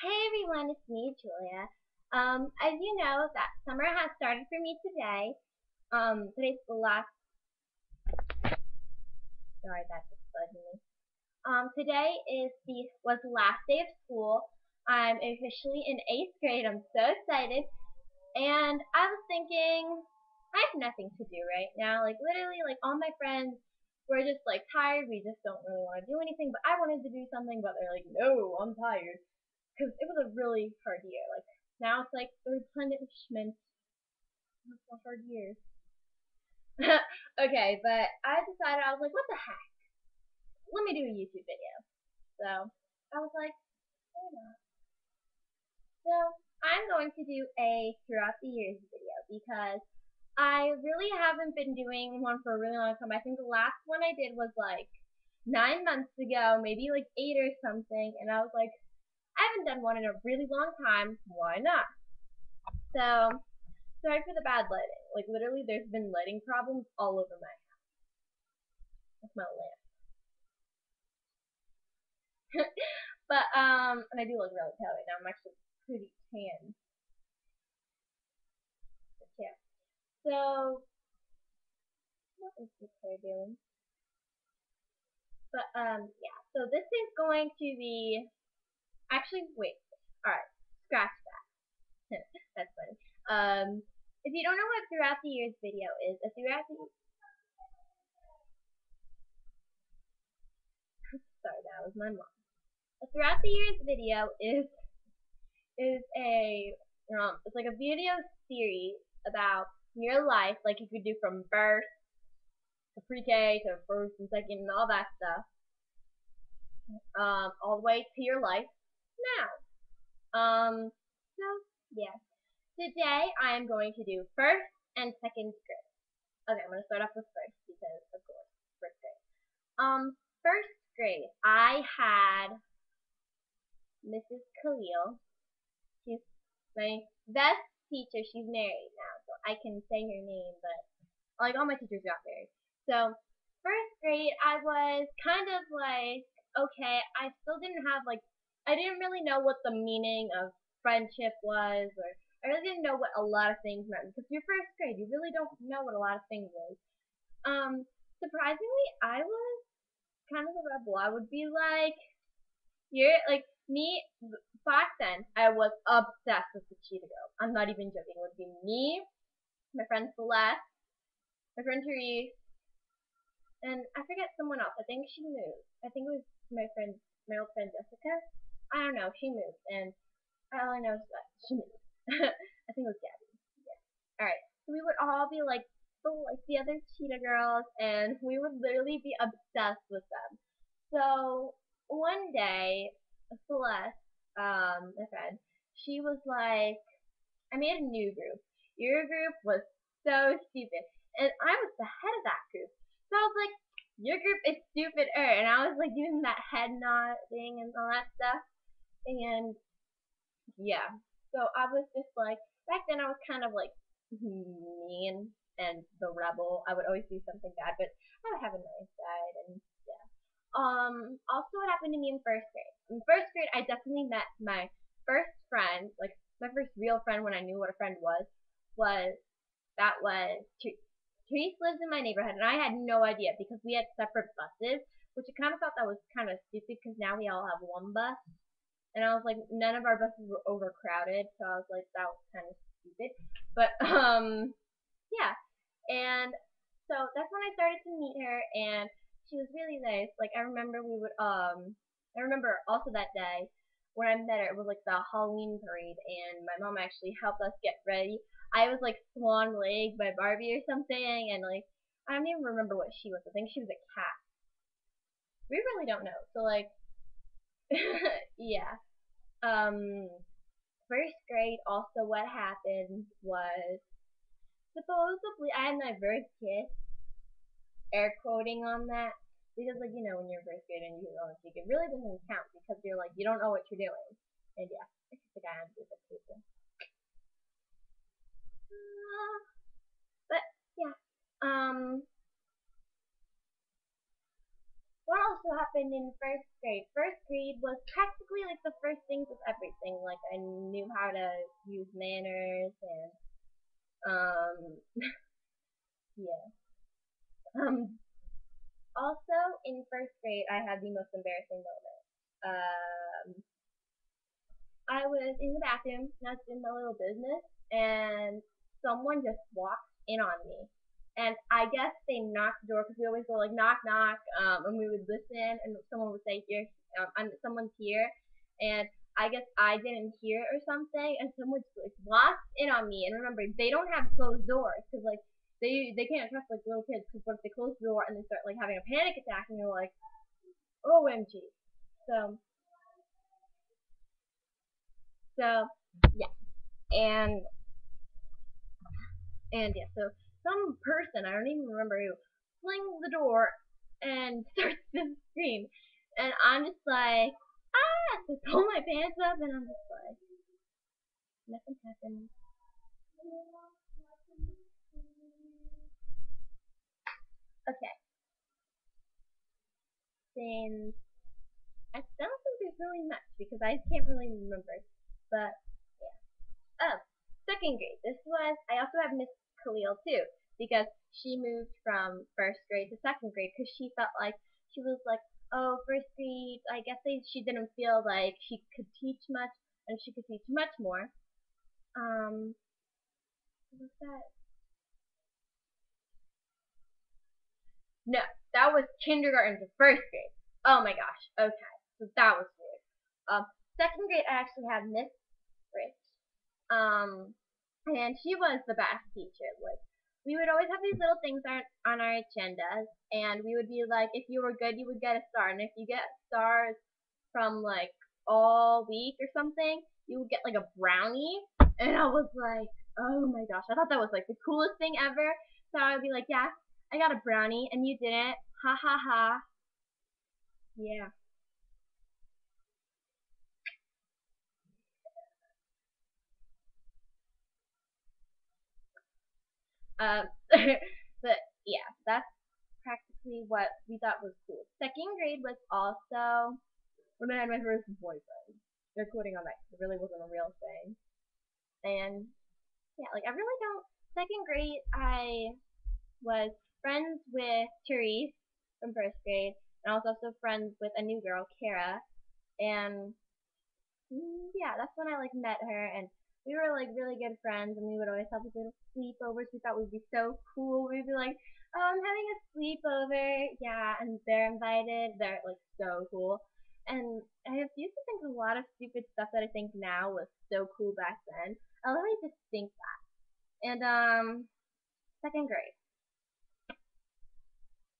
Hey everyone, it's me, Julia. As you know, that summer has started for me today. Today's the last. Sorry, that's just bugging me. Today is the last day of school. I'm officially in eighth grade. I'm so excited, and I was thinking, I have nothing to do right now. Like literally, like all my friends, we're just like tired. We just don't really want to do anything. But I wanted to do something, but they're like, no, I'm tired. Because it was a really hard year. Like now it's like the replenishment of a hard year. Okay, but I decided I was like, what the heck? Let me do a YouTube video. So I was like, why not? So I'm going to do a throughout the years video because I really haven't been doing one for a really long time. I think the last one I did was like 9 months ago, maybe like 8 or something, and I was like, I haven't done one in a really long time. Why not? So sorry for the bad lighting. Like literally, there's been lighting problems all over my house. That's my lamp. But and I do look really pale right now. I'm actually pretty tan. But yeah. So what is this hair doing? But yeah. So this is going to be actually wait. All right, scratch that. That's funny. If you don't know what throughout the years video is, a throughout the sorry, that was my mom. A throughout the years video is it's like a video series about your life, like you could do from birth to pre-K to first and second and all that stuff, all the way to your life now. So yeah, today I am going to do first and second grade. Okay, I'm gonna start off with first because of course first grade. First grade I had Mrs. Khalil. She's my best teacher. She's married now, so I can say her name, but like all my teachers got married. So first grade, I was kind of like, okay, I still didn't have like, I didn't really know what the meaning of friendship was, or I really didn't know what a lot of things meant because you're first grade, you really don't know what a lot of things is. Surprisingly, I was kind of a rebel. I would be like, you're like me back then. I was obsessed with the Cheetah Girls. I'm not even joking. It would be me, my friend Celeste, my friend Therese, and I forget someone else. I think she moved. I think it was my old friend Jessica. I don't know. She moved, and all I know is that she moved. I think it was Gabby. Yeah. All right. So we would all be like the other Cheetah Girls, and we would literally be obsessed with them. So one day, Celeste, my friend, she was like, I made a new group. Your group was so stupid. And I was the head of that group. So I was like, your group is stupider. And I was like doing that head nod thing and all that stuff. And yeah. So I was just like, back then I was kind of like mean and the rebel. I would always do something bad, but I would have a nice side. And yeah. Also what happened to me in first grade. In first grade, I definitely met my first friend, like my first real friend when I knew what a friend was that was Therese lives in my neighborhood, and I had no idea because we had separate buses, which I kind of thought that was kind of stupid because now we all have one bus, and I was like, none of our buses were overcrowded, so I was like, that was kind of stupid, but yeah, and so that's when I started to meet her, and she was really nice. Like I remember also that day when I met her, it was like the Halloween parade, and my mom actually helped us get ready. I was like Swan Lake by Barbie or something, and like I don't even remember what she was. I think she was a cat. We really don't know. So like, yeah. Um, First grade. Also, what happened was supposedly I had my first kiss, air quoting on that, because like when you're first grade and you go on cheek, it really doesn't count because you're like you don't know what you're doing. And yeah, I kissed the guy on the people. But yeah, um, what also happened in first grade? First grade was practically like the first things of everything. Like I knew how to use manners and um yeah. Um Also in first grade I had the most embarrassing moment. I was in the bathroom, not doing my little business, and someone just walked in on me. And I guess they knocked the door because we always go like knock knock, and we would listen, and someone would say here, someone's here, and I guess I didn't hear or something, and someone just like walked in on me. And remember, they don't have closed doors because like they can't trust like little kids because what if they close the door and they start like having a panic attack and you're like, OMG. So so yeah, and And yeah, so some person, I don't even remember who, flings the door and starts to scream. And I'm just like, ah! So I pull my pants up and I'm just like, nothing happened. Okay, since I don't think there's really much because I can't really remember. But yeah. Oh, second grade. This was, I also have Miss Khalil too because she moved from first grade to second grade because she felt like she was like, oh, first grade. I guess she didn't feel like she could teach much and she could teach much more. What was that? No, that was kindergarten to first grade. Oh my gosh. Okay, so that was weird. Second grade, I actually had Miss Rich. Um, and she was the best teacher. Like we would always have these little things on our agendas, and we would be like, if you were good, you would get a star, and if you get stars from like all week or something, you would get like a brownie. And I was like, oh my gosh, I thought that was like the coolest thing ever. So I would be like, yeah, I got a brownie, and you didn't. Ha ha ha. Yeah. Um, but yeah, that's practically what we thought was cool. Second grade was also when I had my first boyfriend. They're quoting on that 'cause it really wasn't a real thing. And yeah, like I really don't. Second grade, I was friends with Therese from first grade, and I was also friends with a new girl, Kara. And yeah, that's when I like met her, and we were like really good friends, and we would always have like little sleepovers. We thought would be so cool. We'd be like, "Oh, I'm having a sleepover," yeah, and they're invited. They're like so cool, and I used to think a lot of stupid stuff that I think now was so cool back then. I literally just think that. And second grade,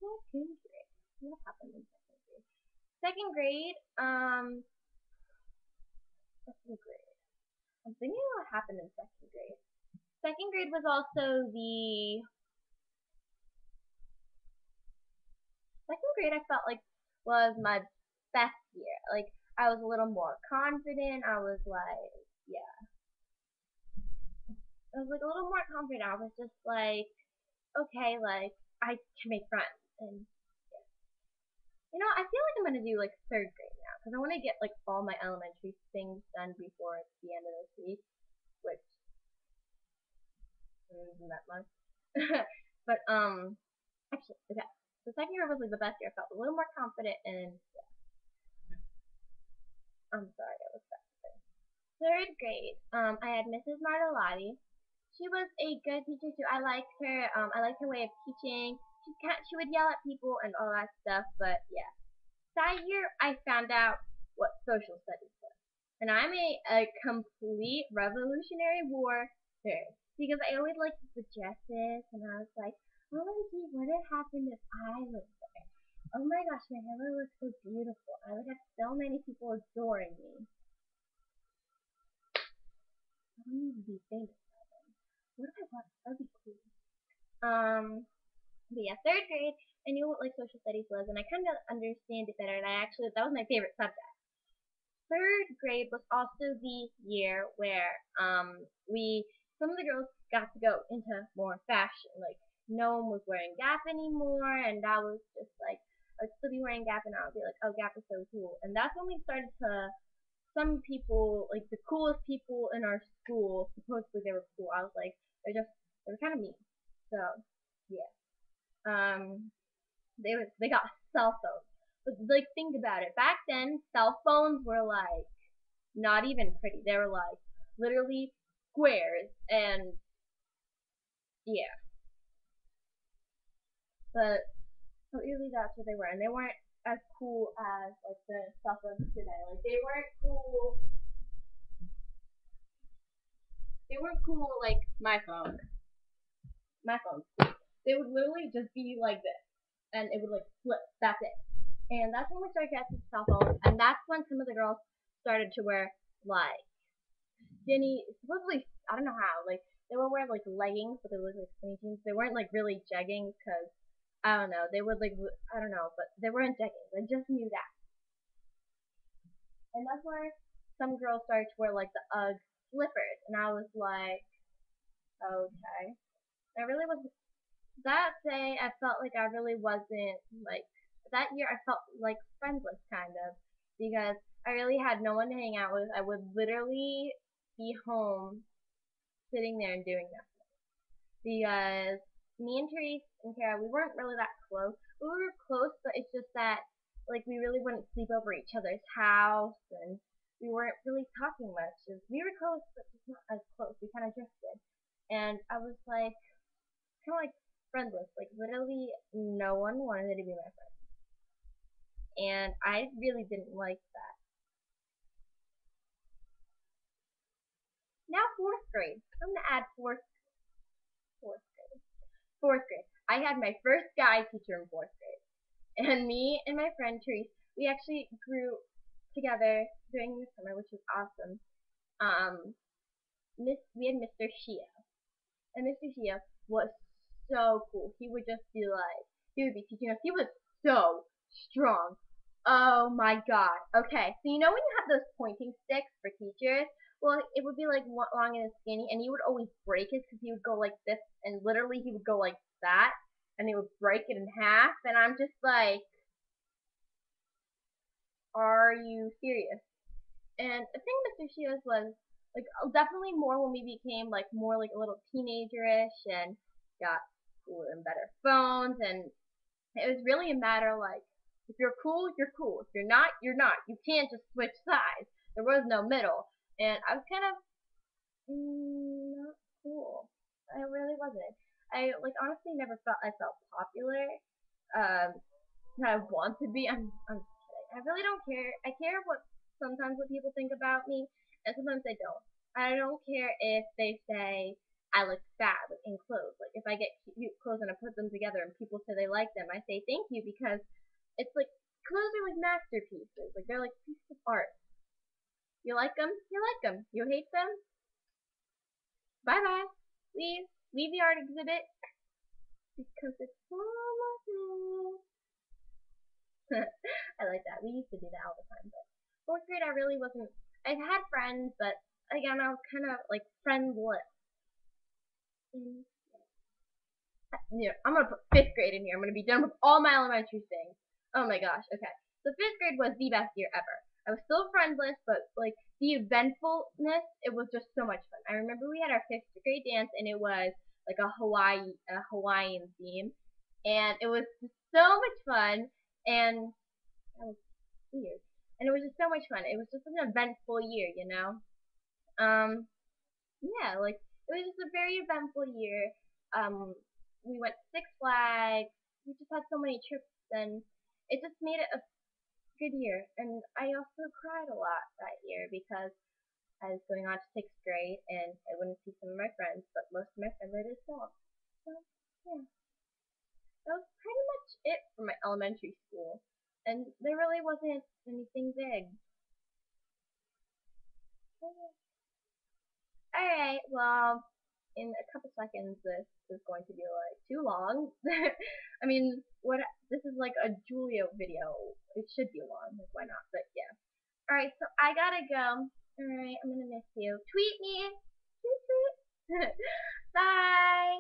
second grade, what happened in second grade? Second grade, second grade. I'm thinking what happened in second grade. Second grade was also the second grade. I felt like was my best year. Like I was a little more confident. I was like, yeah, I was like a little more confident. I was just like, okay, like I can make friends, and I feel like I'm gonna do like third grade now because I want to get like all my elementary things done before it's the end of this week, which isn't that much. But actually, okay. The second year was like the best year. I felt a little more confident, and I'm sorry, I was back. Third grade, I had Mrs. Martellotti. She was a good teacher too. I liked her. I liked her way of teaching. She would yell at people and all that stuff. But yeah, that year I found out what social studies was, and I'm a complete Revolutionary War nerd because I always liked the dresses, and I was like, OMG, what would happen if I was there? Oh my gosh, my hair would look so beautiful. I would have so many people adoring me. I don't need to be famous. What if I want? That'd be cool. But yeah, third grade, I knew what like social studies was, and I kind of understand it better. And that was my favorite subject. Third grade was also the year where we some of the girls got to go into more fashion. Like no one was wearing Gap anymore, and that was just like I would still be wearing Gap, and I would be like, oh, Gap is so cool. And that's when we started to, some people, like the coolest people in our school, supposedly they were cool. I was like, they were kind of mean. So, yeah. They got cell phones. But like, think about it. Back then, cell phones were like not even pretty. They were like literally squares, and yeah. But really, that's what they were, and they weren't as cool as like the cell phones today. Like they weren't cool. They weren't cool like my phone. My phone. They would literally just be like this, and it would like flip. That's it. And that's when we started getting cell phones, and that's when some of the girls started to wear like skinny, supposedly, I don't know how, like they would wear like leggings, but they looked like skinny jeans. They weren't like really jeggings because I don't know. They would like I don't know, but they weren't jeggings. I just knew that, and that's where some girls started to wear like the UGG slippers, and I was like, okay. I really wasn't. That day, I felt like I really wasn't like that year. I felt like friendless kind of because I really had no one to hang out with. I would literally be home sitting there and doing nothing because me and Therese and Kara, we weren't really that close. We were close, but it's just that like we really wouldn't sleep over each other's house, and we weren't really talking much. We were close, but just not as close. We kind of drifted, and I was like kind of like friendless. Like literally, no one wanted to be my friend, and I really didn't like that. Now fourth grade. I'm gonna add fourth grade. Fourth grade. I had my first guy teacher in fourth grade, and me and my friend Therese, we actually grew together during the summer, which was awesome. Um, we had Mr. Shia, and Mr. Shia was so cool. He would just be like, he would be teaching us. He was so strong. Oh my god. Okay, so you know when you have those pointing sticks for teachers? Well, it would be like long and skinny, and he would always break it because he would go like this, and literally he would go like that, and he would break it in half, and I'm just like, are you serious? And I think Mr. Shios was like definitely more when we became like more like a little teenager-ish and got cooler and better phones, and it was really a matter like if you're cool, you're cool. If you're not, you're not. You can't just switch sides. There was no middle, and I was kind of not cool. I really wasn't. I like honestly never felt I felt popular. Um, I want to be. I'm kidding. I really don't care. I care what sometimes what people think about me, and sometimes I don't. I don't care if they say I look fat like, in clothes. Like if I get cute clothes and I put them together and people say they like them, I say thank you because it's like clothes are like masterpieces. Like they're like pieces of art. You like them? You like them. You hate them? Bye bye. Leave. Leave the art exhibit because it's full of I like that. We used to do that all the time. But fourth grade, I really wasn't. I had friends, but again, I was kind of like friendless. And, yeah, I'm gonna put fifth grade in here. I'm gonna be done with all my elementary things. Oh my gosh. Okay. So fifth grade was the best year ever. I was still friendless, but like the eventfulness, it was just so much fun. I remember we had our fifth grade dance, and it was like a Hawaiian theme, and it was just so much fun. And that was weird. And it was just so much fun. It was just an eventful year, you know? Um, yeah, like, it was just a very eventful year. We went to Six Flags. We just had so many trips, and it just made it a good year. And I also cried a lot that year because I was going on to sixth grade, and I wouldn't see some of my friends, but most of my friends I did saw. So, yeah, that was pretty much it for my elementary school. And there really wasn't anything big. Alright, well, in a couple seconds, this is going to be like too long. I mean, what? This is like a Julio video. It should be long. Like, why not? But yeah. Alright, so I gotta go. Alright, I'm gonna miss you. Tweet me. Tweet, tweet. Bye.